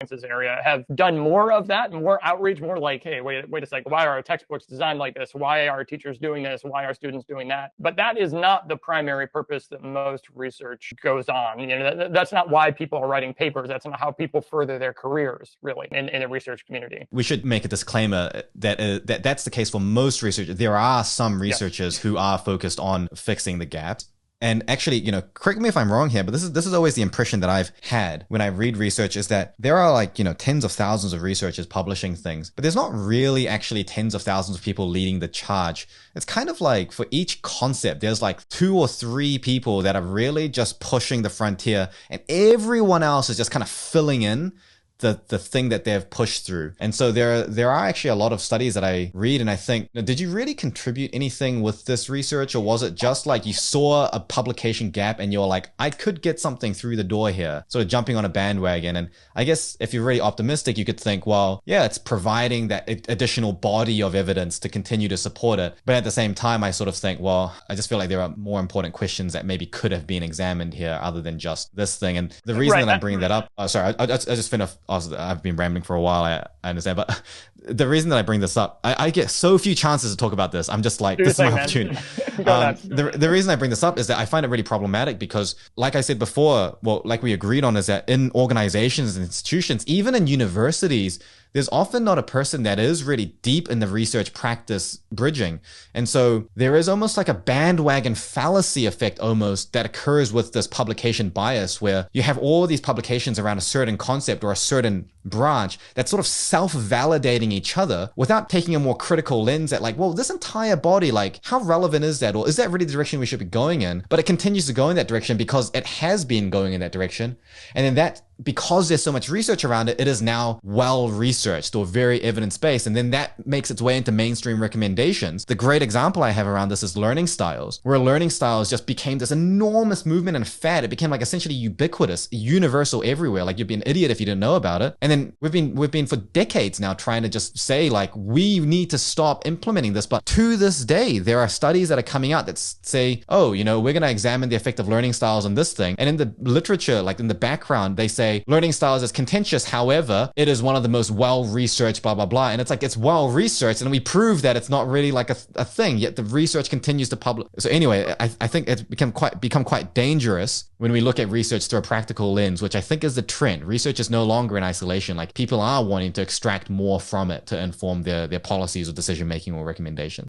sciences area have done more of that, more outreach, more like, hey, wait a second, why are our textbooks designed like this? Why are teachers doing this? Why are students doing that? But that is not the primary purpose that most research goes on. That's not why people are writing papers. That's not how people further their careers, really, in the research community. We should make a disclaimer that that's the case for most researchers. There are some researchers who are focused on fixing the gaps. And actually, correct me if I'm wrong here, but this is always the impression that I've had when I read research, is that there are tens of thousands of researchers publishing things, but there's not really actually tens of thousands of people leading the charge. It's kind of like for each concept, there's like 2 or 3 people that are really just pushing the frontier, and everyone else is just kind of filling in the thing that they've pushed through. And so there are actually a lot of studies that I read, and I think, did you really contribute anything with this research, or was it just like you saw a publication gap and you're like, I could get something through the door here, sort of jumping on a bandwagon? And I guess if you're really optimistic, you could think, well, yeah, it's providing that additional body of evidence to continue to support it. But at the same time, I sort of think, well, I just feel like there are more important questions that maybe could have been examined here other than just this thing. And the reason that I'm bringing that up, sorry, I just finished. I've been rambling for a while, I understand, but the reason that I bring this up, I get so few chances to talk about this. I'm just like, this is my opportunity. The reason I bring this up is that I find it really problematic because, like I said before, well, like we agreed on, is that in organizations and institutions, even in universities, there's often not a person that is really deep in the research practice bridging. And so there is almost like a bandwagon fallacy effect almost that occurs with this publication bias, where you have all these publications around a certain concept or a certain branch that's sort of self-validating each other without taking a more critical lens at like, well, this entire body, like, how relevant is that? Or is that really the direction we should be going in? But it continues to go in that direction because it has been going in that direction. And then that, because there's so much research around it, it is now well researched or very evidence-based. And then that makes its way into mainstream recommendations. The great example I have around this is learning styles, where learning styles just became this enormous movement and fad. It became like essentially ubiquitous, universal everywhere. Like, you'd be an idiot if you didn't know about it. And then we've been for decades now trying to just say, like, we need to stop implementing this. But to this day, there are studies that are coming out that say, oh, we're going to examine the effect of learning styles on this thing. And in the literature, like in the background, they say learning styles is contentious. However, it is one of the most well-researched, blah, blah, blah. And it's like, it's well-researched, and we prove that it's not really like a thing, yet the research continues to publish. So anyway, I think it's become quite dangerous when we look at research through a practical lens, which I think is the trend. Research is no longer in isolation. Like, people are wanting to extract more from it to inform their policies or decision-making or recommendations.